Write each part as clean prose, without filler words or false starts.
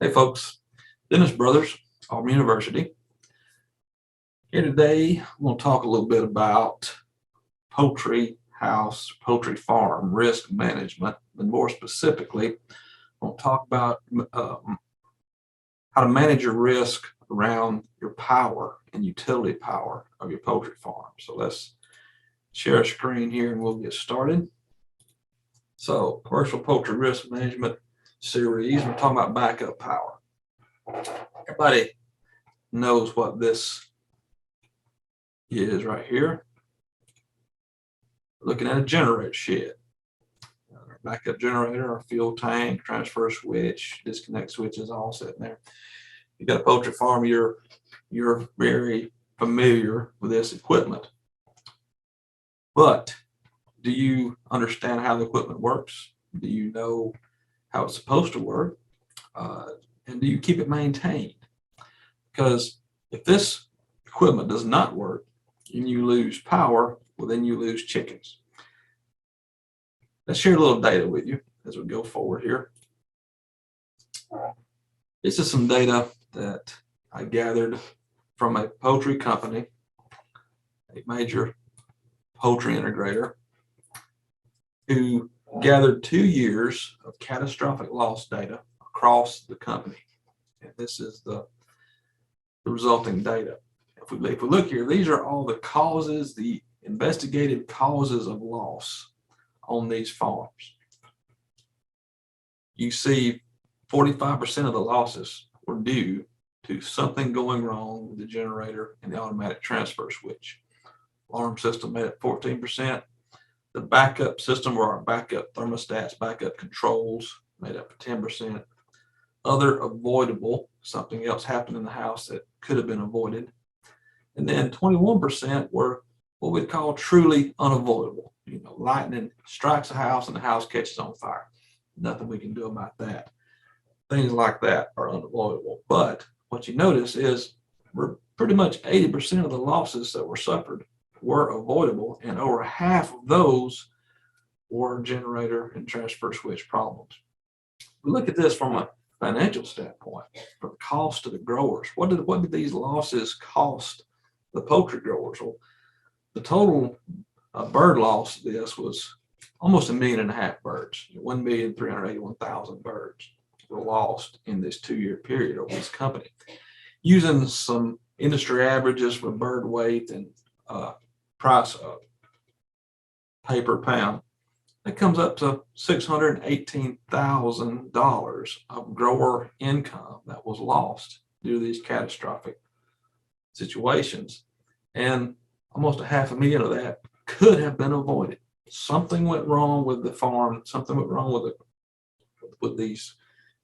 Hey folks, Dennis Brothers, Auburn University. Here today, I'm going to talk a little bit about poultry house, poultry farm risk management, and more specifically, I'm going to talk about how to manage your risk around your power and utility power of your poultry farm. So let's share a screen here and we'll get started. So, commercial poultry risk management series, we're talking about backup power. Everybody knows what this is right here. Looking at a generator shed. Our backup generator, our fuel tank, transfer switch, disconnect switches all sitting there. You got a poultry farm, you're very familiar with this equipment. But do you understand how the equipment works? Do you know how it's supposed to work? And do you keep it maintained? Because if this equipment does not work and you lose power, well, then you lose chickens. Let's share a little data with you as we go forward here. This is some data that I gathered from a poultry company, a major poultry integrator, who gathered 2 years of catastrophic loss data across the company. And this is the resulting data. If we look here, these are all the causes, the investigated causes of loss on these farms. You see 45% of the losses were due to something going wrong with the generator and the automatic transfer switch. Alarm system made up 14%. The backup system, or our backup thermostats, backup controls, made up 10%. Other avoidable, something else happened in the house that could have been avoided. And then 21% were what we'd call truly unavoidable. Lightning strikes a house and the house catches on fire. Nothing we can do about that. Things like that are unavoidable. But what you notice is pretty much 80% of the losses that were suffered were avoidable, and over half of those were generator and transfer switch problems. We look at this from a financial standpoint, from the cost to the growers. What did these losses cost the poultry growers? Well, the total bird loss of this was almost 1.5 million birds. 1,381,000 birds were lost in this 2-year period over this company. Using some industry averages for bird weight and price of pay per pound, it comes up to $618,000 of grower income that was lost due to these catastrophic situations. And almost 500,000 of that could have been avoided. Something went wrong with the farm, something went wrong with these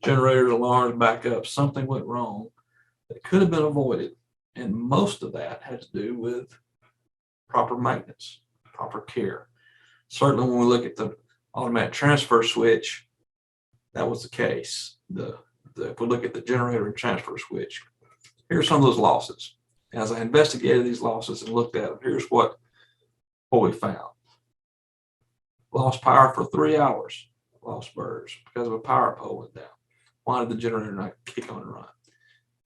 generators, alarms, backups, something went wrong that could have been avoided. And most of that had to do with proper maintenance, proper care. Certainly when we look at the automatic transfer switch, that was the case. If we look at the generator and transfer switch, here's some of those losses. As I investigated these losses and looked at them, here's what we found. Lost power for 3 hours, lost birds because of a power pole went down. Why did the generator not kick on and run?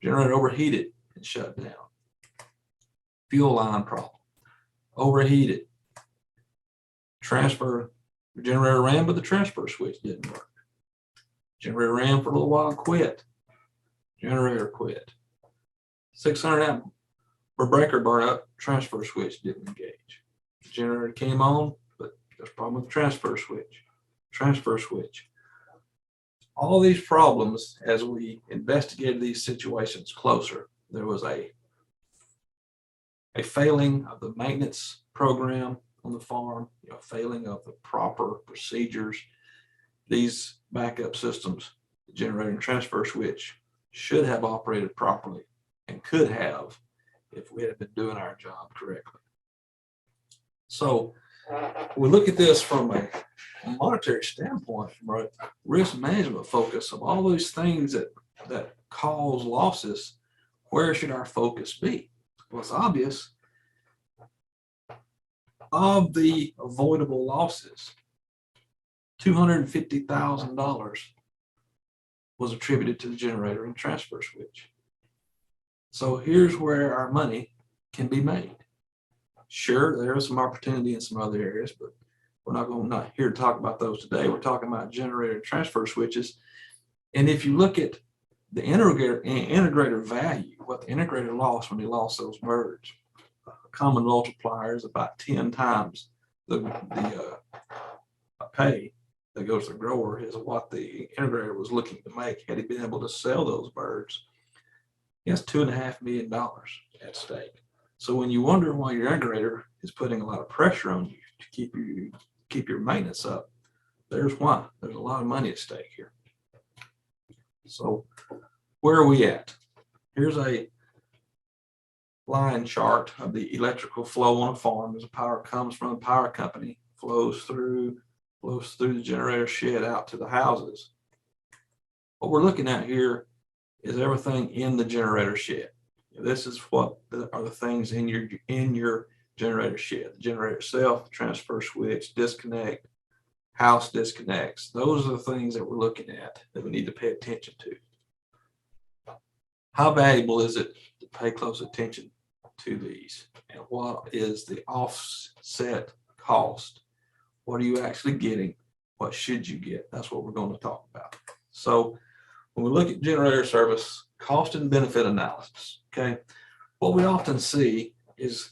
Generator overheated and shut down. Fuel line problem. Overheated. The generator ran, but the transfer switch didn't work. Generator ran for a little while, quit. Generator quit. 600 amp breaker burn up, transfer switch didn't engage. The generator came on, but there's a problem with the transfer switch. Transfer switch. All these problems, as we investigated these situations closer, there was a failing of the maintenance program on the farm, failing of the proper procedures. These backup systems, the generator and transfer switch, should have operated properly and could have if we had been doing our job correctly. So we look at this from a monetary standpoint, from a risk management focus of all those things that cause losses. Where should our focus be? Well, it's obvious. Of the avoidable losses, $250,000 was attributed to the generator and transfer switch. So here's where our money can be made. Sure, there is some opportunity in some other areas, but we're not here to talk about those today. We're talking about generator and transfer switches. And if you look at the integrator value, what the integrator lost when he lost those birds, a common multiplier is about 10 times the pay that goes to the grower is what the integrator was looking to make had he been able to sell those birds. He has $2.5 million at stake. So when you wonder why your integrator is putting a lot of pressure on you to keep your maintenance up, there's why. There's a lot of money at stake here. So where are we at? Here's a line chart of the electrical flow on a farm as the power comes from the power company, flows through the generator shed out to the houses. What we're looking at here is everything in the generator shed. This is what are the things in your generator shed. The generator itself, transfer switch, disconnect, house disconnects. Those are the things that we're looking at that we need to pay attention to. How valuable is it to pay close attention to these? And what is the offset cost? What are you actually getting? What should you get? That's what we're going to talk about. So when we look at generator service, cost and benefit analysis, okay, what we often see is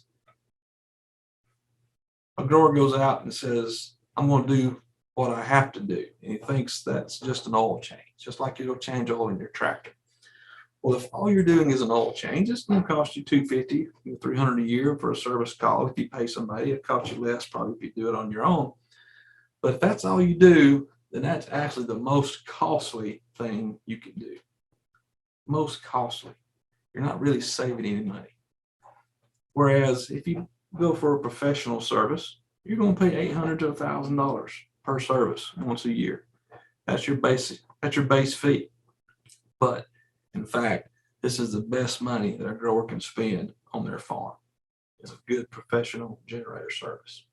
a grower goes out and says, I'm going to do what I have to do. And he thinks that's just an oil change, just like you'll change oil in your tractor. Well, if all you're doing is an oil change, it's going to cost you $250, $300 a year for a service call. If you pay somebody, it costs you less probably if you do it on your own. But if that's all you do, then that's actually the most costly thing you can do. Most costly. You're not really saving any money. Whereas if you go for a professional service, you're going to pay $800 to $1,000 per service once a year. That's your base fee. But in fact, this is the best money that a grower can spend on their farm. It's a good professional generator service.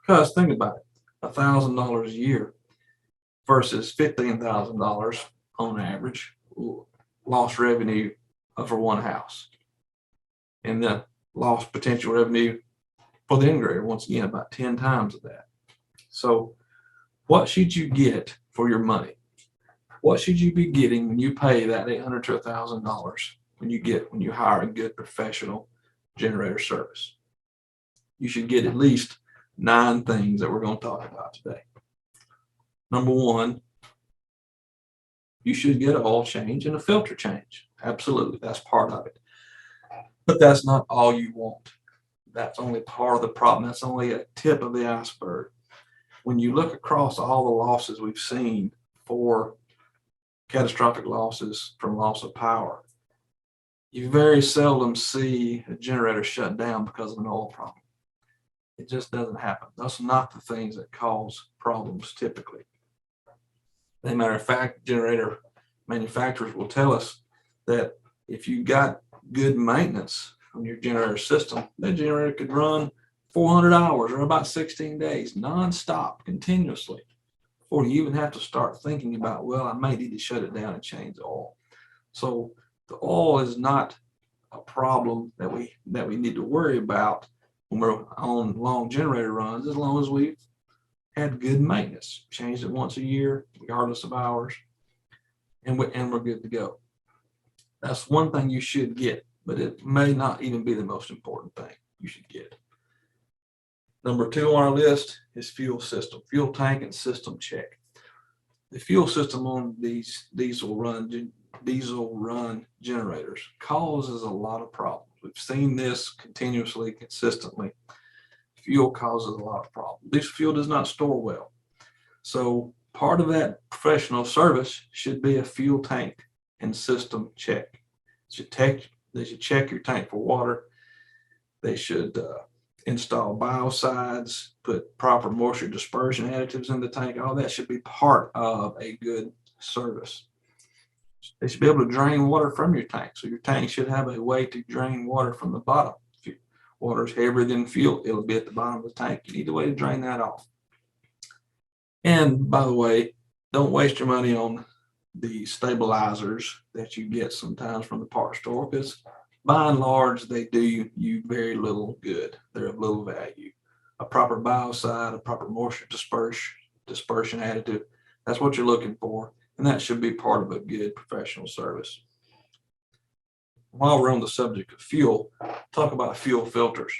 Because think about it, $1,000 a year versus $15,000 on average lost revenue for one house. And the lost potential revenue for the integrator, once again, about 10 times of that. So what should you get for your money? What should you be getting when you pay that $800 to $1,000 when you hire a good professional generator service? You should get at least 9 things that we're going to talk about today. Number 1, you should get an oil change and a filter change. Absolutely, that's part of it. But that's not all you want. That's only part of the problem. That's only a tip of the iceberg. When you look across all the losses we've seen for catastrophic losses from loss of power, you very seldom see a generator shut down because of an oil problem. It just doesn't happen. Those are not the things that cause problems typically. As a matter of fact, generator manufacturers will tell us that if you got good maintenance on your generator system, that generator could run 400 hours or about 16 days nonstop, continuously, before you even have to start thinking about, well, I may need to shut it down and change the oil. So the oil is not a problem that we need to worry about when we're on long generator runs, as long as we've had good maintenance, changed it once a year, regardless of hours, and we're good to go. That's one thing you should get, but it may not even be the most important thing you should get. Number 2 on our list is fuel system, fuel tank and system check. The fuel system on these diesel run generators causes a lot of problems. We've seen this continuously, consistently. Fuel causes a lot of problems. This fuel does not store well. So part of that professional service should be a fuel tank and system check. They should check your tank for water. They should install biocides, put proper moisture dispersion additives in the tank. All that should be part of a good service. They should be able to drain water from your tank. So your tank should have a way to drain water from the bottom. If water is heavier than fuel, it'll be at the bottom of the tank. You need a way to drain that off. And by the way, don't waste your money on the stabilizers that you get sometimes from the parts store, because by and large, they do you very little good. They're of little value. A proper biocide, a proper moisture dispersion additive, that's what you're looking for. And that should be part of a good professional service. While we're on the subject of fuel, talk about fuel filters.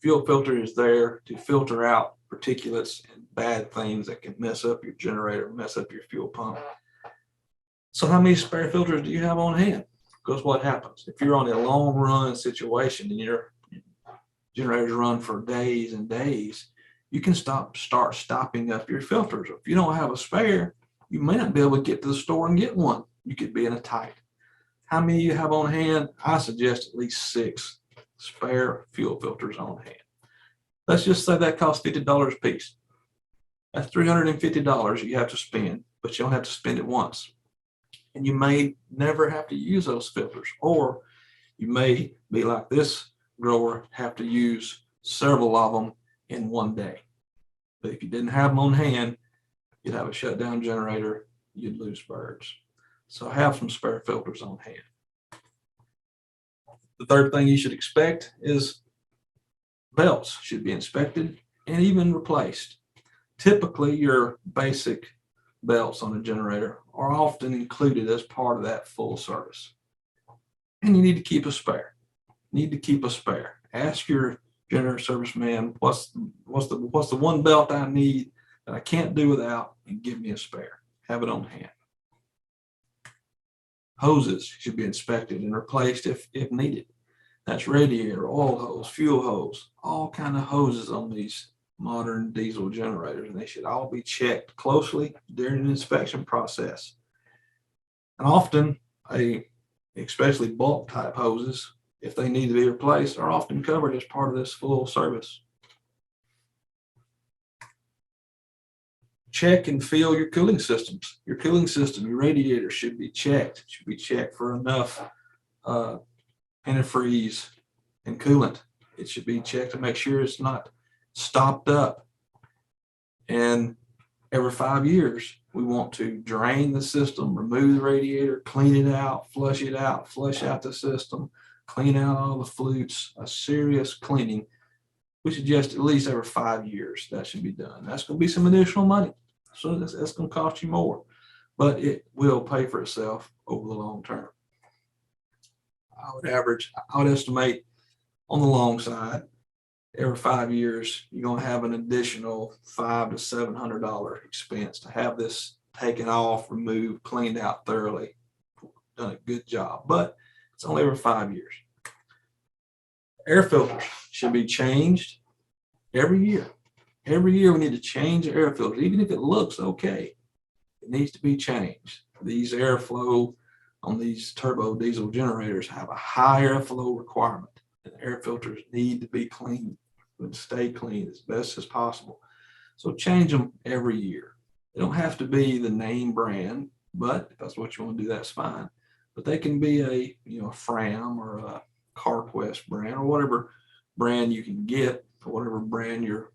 Fuel filter is there to filter out particulates and bad things that can mess up your generator, mess up your fuel pump. So how many spare filters do you have on hand? Because what happens if you're on a long run situation and your generators run for days and days, you can start stopping up your filters. If you don't have a spare, you may not be able to get to the store and get one. You could be in a tight. How many you have on hand? I suggest at least 6 spare fuel filters on hand. Let's just say that costs $50 a piece. That's $350 you have to spend, but you don't have to spend it once. And you may never have to use those filters, or you may be like this grower, have to use several of them in one day. But if you didn't have them on hand, you'd have a shutdown generator, you'd lose birds. So have some spare filters on hand. The third thing you should expect is belts should be inspected and even replaced. Typically, your basic belts on a generator are often included as part of that full service. And you need to keep a spare. Ask your generator service man, what's the one belt I need that I can't do without, and give me a spare. Have it on hand. Hoses should be inspected and replaced if needed. That's radiator, oil hose, fuel hose, all kind of hoses on these modern diesel generators, and they should all be checked closely during the inspection process. And often, especially bulk type hoses, if they need to be replaced, are often covered as part of this full service. Check and fill your cooling systems. Your cooling system, your radiator should be checked. It should be checked for enough antifreeze and coolant. It should be checked to make sure it's not stopped up. And every 5 years, we want to drain the system, remove the radiator, clean it out, flush out the system, clean out all the flutes, a serious cleaning. We suggest at least every 5 years that should be done. That's going to be some additional money. So that's going to cost you more, but it will pay for itself over the long term. I would estimate on the long side, every 5 years, you're going to have an additional $500 to $700 expense to have this taken off, removed, cleaned out thoroughly. Done a good job, but it's only every 5 years. Air filters should be changed every year. Every year we need to change the air filters, even if it looks okay. It needs to be changed. These airflow on these turbo diesel generators have a high airflow requirement, and air filters need to be clean and stay clean as best as possible. So change them every year. They don't have to be the name brand, but if that's what you want to do, that's fine. But they can be a Fram or a CarQuest brand, or whatever brand you can get, or whatever brand your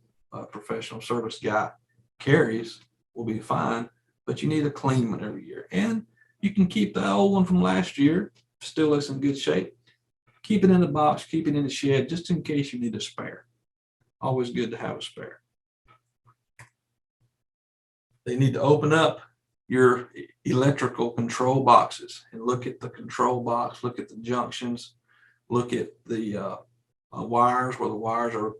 professional service guy carries will be fine. But you need a clean one every year. And you can keep the old one from last year, still looks in good shape. Keep it in the box, keep it in the shed, just in case you need a spare. Always good to have a spare. They need to open up your electrical control boxes and look at the control box, look at the junctions, look at the wires, where the wires are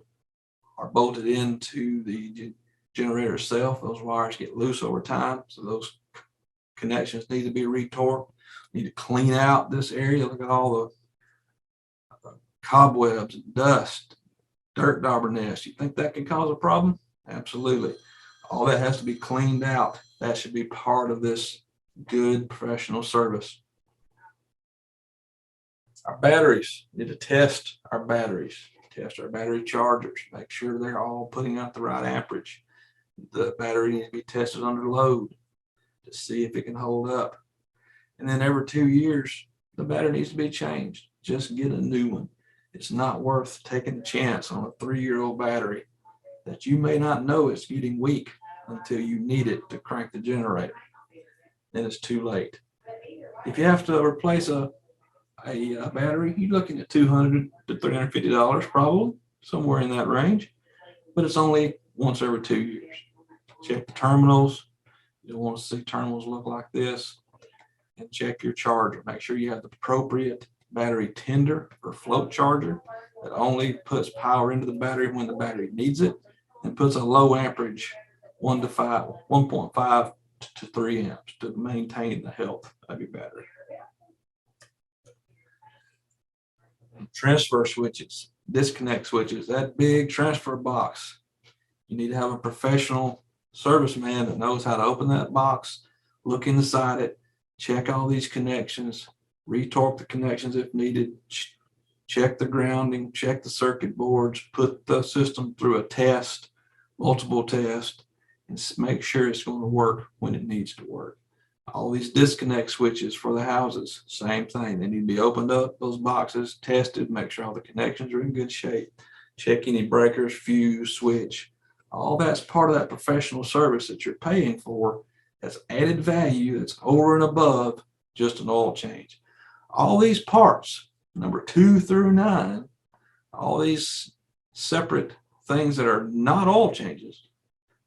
bolted into the generator itself. Those wires get loose over time, so those connections need to be retorqued. Need to clean out this area. Look at all the cobwebs, dust, dirt dauber nest. You think that can cause a problem? Absolutely. All that has to be cleaned out. That should be part of this good professional service. Our batteries, need to test our batteries, test our battery chargers, make sure they're all putting out the right amperage. The battery needs to be tested under load to see if it can hold up. And then every 2 years, the battery needs to be changed. Just get a new one. It's not worth taking a chance on a 3-year-old battery that you may not know it's getting weak until you need it to crank the generator. then it's too late. If you have to replace a battery, you're looking at $200 to $350 probably, somewhere in that range, but it's only once every 2 years. Check the terminals. You don't want to see terminals look like this. And check your charger. Make sure you have the appropriate battery tender or float charger that only puts power into the battery when the battery needs it and puts a low amperage 1.5 to 3 amps to maintain the health of your battery. Transfer switches, disconnect switches, that big transfer box. You need to have a professional serviceman that knows how to open that box, look inside it, check all these connections, retorque the connections if needed, check the grounding, check the circuit boards, put the system through a test, multiple tests, and make sure it's going to work when it needs to work. All these disconnect switches for the houses, same thing. They need to be opened up, those boxes, tested, make sure all the connections are in good shape. Check any breakers, fuse, switch. All that's part of that professional service that you're paying for. That's added value, that's over and above just an oil change. All these parts, number 2 through 9, all these separate things that are not oil changes,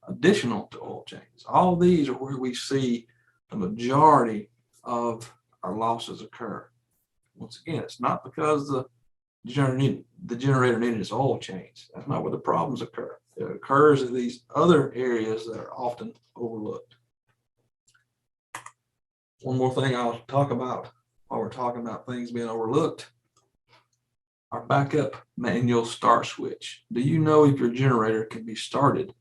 additional to oil changes, all these are where we see the majority of our losses occur. Once again, it's not because the generator needed its oil change. That's not where the problems occur. It occurs in these other areas that are often overlooked. One more thing I'll talk about while we're talking about things being overlooked, our backup manual start switch. Do you know if your generator can be started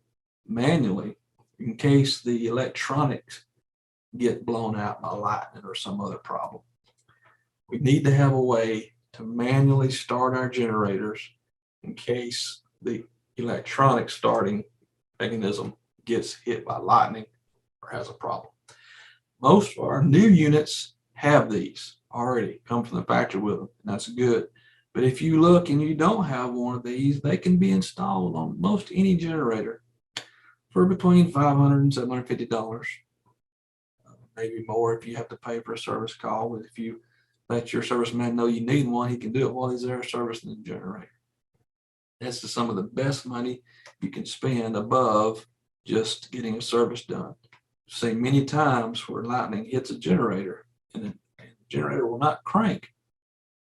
manually in case the electronics get blown out by lightning or some other problem? We need to have a way to manually start our generators in case the electronic starting mechanism gets hit by lightning or has a problem. Most of our new units have these already, come from the factory with them, and that's good. But if you look and you don't have one of these, they can be installed on most any generator for between $500 and $750. Maybe more if you have to pay for a service call. But if you let your serviceman know you need one, he can do it while he's there servicing the generator. That's just some of the best money you can spend above just getting a service done. I've seen many times where lightning hits a generator and the generator will not crank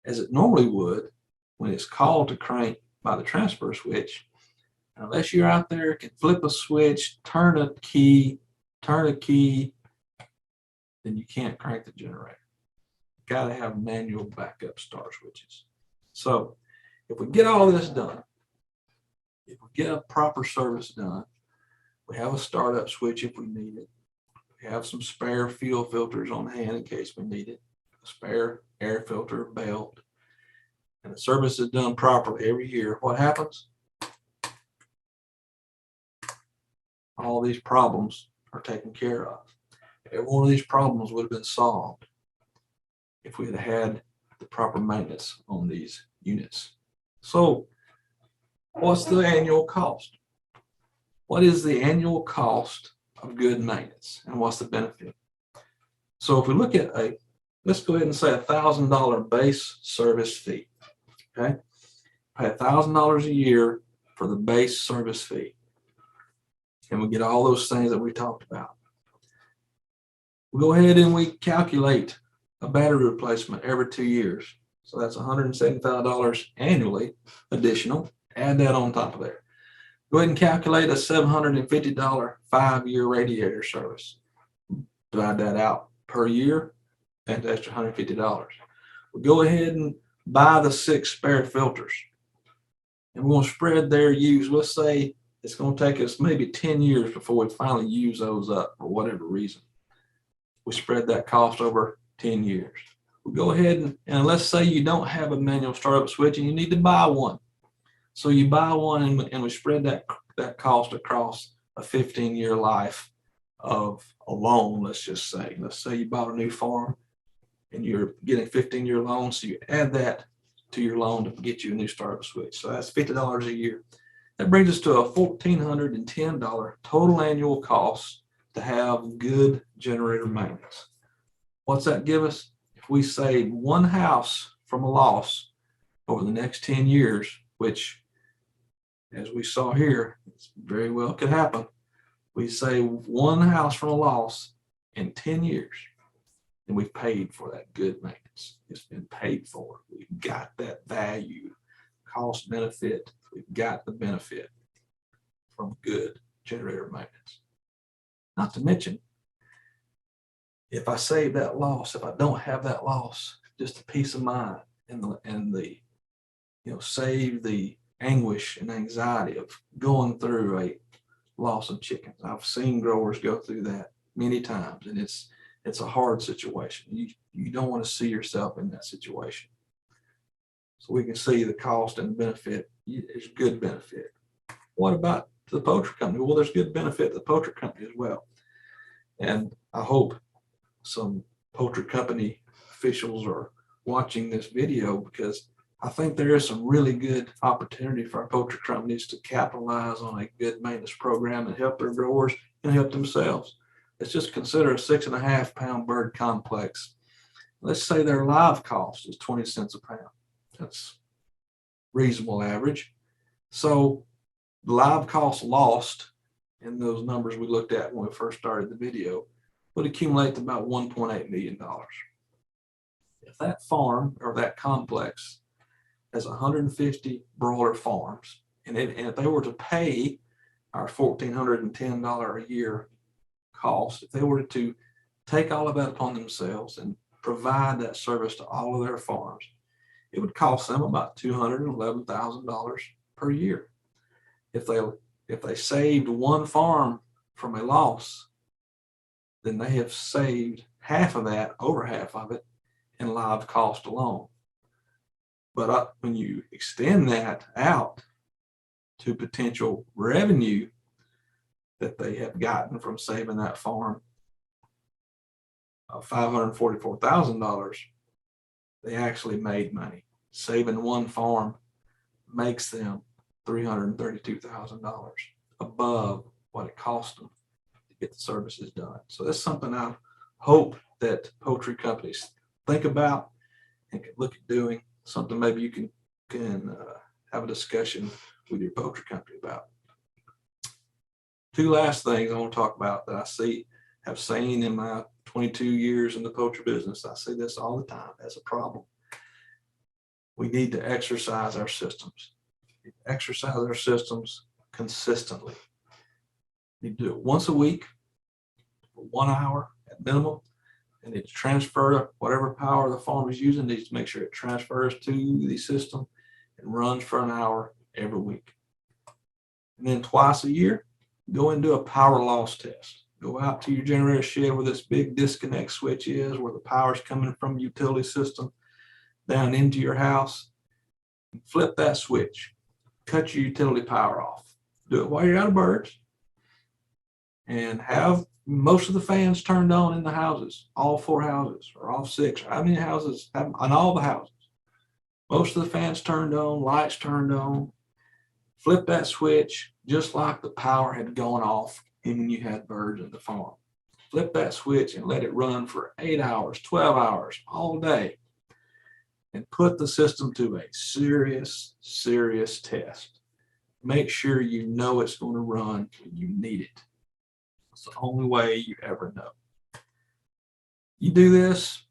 as it normally would when it's called to crank by the transfer switch. And unless you're out there, can flip a switch, turn a key, then you can't crank the generator. Got to have manual backup start switches. So if we get all this done, if we get a proper service done, we have a startup switch if we need it. We have some spare fuel filters on hand in case we need it, a spare air filter belt, and the service is done properly every year. What happens? All these problems are taken care of. Every one of these problems would have been solved if we had had the proper maintenance on these units. So what's the annual cost? What is the annual cost of good maintenance and what's the benefit? So if we look at let's go ahead and say $1,000 base service fee, okay? Pay $1,000 a year for the base service fee. And we get all those things that we talked about. We go ahead and we calculate a battery replacement every 2 years. So that's $175 annually additional. Add that on top of there. Go ahead and calculate a $750 5-year radiator service. Divide that out per year, that's extra $150. We go ahead and buy the 6 spare filters. And we're going to spread their use. Let's say it's going to take us maybe 10 years before we finally use those up for whatever reason. We spread that cost over 10 years. We go ahead and let's say you don't have a manual startup switch and you need to buy one. So you buy one and we spread that cost across a 15-year life of a loan, let's just say. Let's say you bought a new farm and you're getting a 15-year loan, so you add that to your loan to get you a new startup switch. So that's $50 a year. That brings us to a $1,410 total annual cost to have good generator maintenance. What's that give us? If we save one house from a loss over the next 10 years, which, as we saw here, very well could happen. We save one house from a loss in 10 years, and we've paid for that good maintenance. It's been paid for. We've got that value, cost benefit. We've got the benefit from good generator maintenance. Not to mention, if I save that loss, if I don't have that loss, just a peace of mind and the save the anguish and anxiety of going through a loss of chickens. I've seen growers go through that many times, and it's a hard situation. You don't want to see yourself in that situation. So we can see the cost and benefit. There's good benefit. What about the poultry company? Well, there's good benefit to the poultry company as well. And I hope some poultry company officials are watching this video, because I think there is some really good opportunity for our poultry companies to capitalize on a good maintenance program and help their growers and help themselves. Let's just consider a 6.5 pound bird complex. Let's say their live cost is 20 cents a pound. That's reasonable average. So the live cost lost in those numbers we looked at when we first started the video would accumulate to about $1.8 million. If that farm or that complex has 150 broiler farms, and if they were to pay our $1,410 a year cost, if they were to take all of that upon themselves and provide that service to all of their farms, it would cost them about $211,000 per year. If they saved one farm from a loss, then they have saved half of that, over half of it, in live cost alone. But when you extend that out to potential revenue that they have gotten from saving that farm of $544,000, they actually made money. Saving one farm makes them $332,000 above what it cost them to get the services done. So that's something I hope that poultry companies think about and can look at doing. Something maybe you can have a discussion with your poultry company about. Two last things I want to talk about that I have seen in my 22 years in the poultry business. I see this all the time as a problem. We need to exercise our systems. Exercise our systems consistently. You do it once a week for 1 hour at minimum, and it's transfer whatever power the farm is using, needs to make sure it transfers to the system and runs for an hour every week. And then twice a year, go and do a power loss test. Go out to your generator shed where this big disconnect switch is, where the power is coming from the utility system down into your house. Flip that switch. Cut your utility power off. Do it while you're out of birds. And have most of the fans turned on in the houses, all 4 houses or all 6. How many houses have on all the houses? Most of the fans turned on, lights turned on. Flip that switch just like the power had gone off when you had birds in the farm. Flip that switch and let it run for 8 hours, 12 hours, all day. And put the system to a serious test. Make sure you know it's going to run when you need it. It's the only way you ever know. You do this,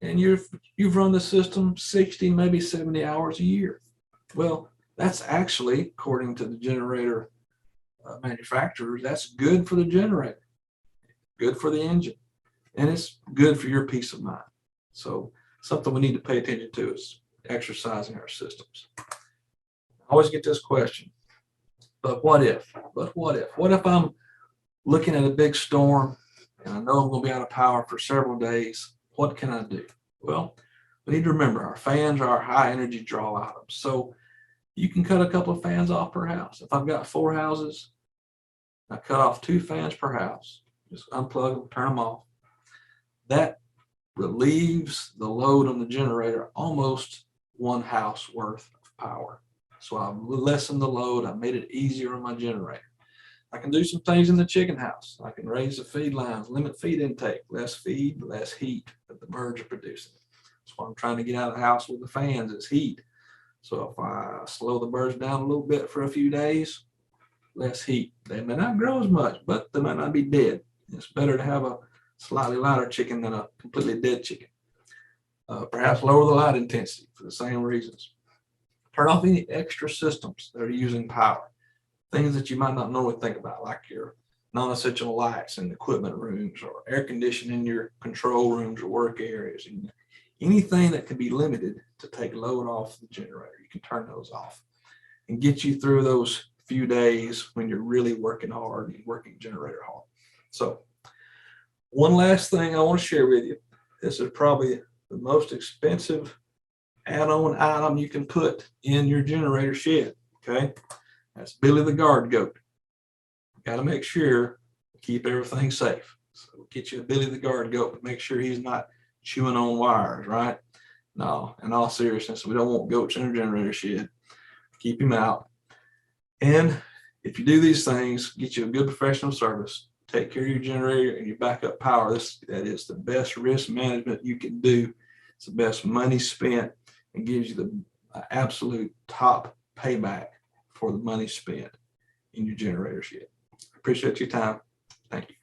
and you've run the system 60, maybe 70 hours a year. Well, that's actually, according to the generator manufacturers, that's good for the generator, good for the engine, and it's good for your peace of mind. So something we need to pay attention to is exercising our systems. I always get this question, but what if? What if I'm looking at a big storm and I know I'm going to be out of power for several days? What can I do? Well, we need to remember our fans are our high energy draw items. So you can cut a couple of fans off per house. If I've got 4 houses, I cut off 2 fans per house. Just unplug them, turn them off. That relieves the load on the generator almost 1 house worth of power. So I've lessened the load. I made it easier on my generator. I can do some things in the chicken house. I can raise the feed lines, limit feed intake, less feed, less heat that the birds are producing. That's why I'm trying to get out of the house with the fans is heat. So if I slow the birds down a little bit for a few days, less heat. They may not grow as much, but they might not be dead. It's better to have a slightly lighter chicken than a completely dead chicken. Perhaps lower the light intensity for the same reasons. Turn off any extra systems that are using power. Things that you might not normally think about, like your non-essential lights in equipment rooms or air conditioning in your control rooms or work areas. And anything that can be limited to take load off the generator, you can turn those off and get you through those few days when you're really working hard and working generator hard. So one last thing I want to share with you. This is probably the most expensive add-on item you can put in your generator shed. Okay, that's Billy the guard goat. Got to make sure keep everything safe. So get you a Billy the guard goat, but make sure he's not chewing on wires, right? No, in all seriousness, we don't want goats in our generator shed. Keep him out. And if you do these things, get you a good professional service, take care of your generator and your backup power. That is the best risk management you can do. It's the best money spent and gives you the absolute top payback for the money spent in your generator shed. Appreciate your time. Thank you.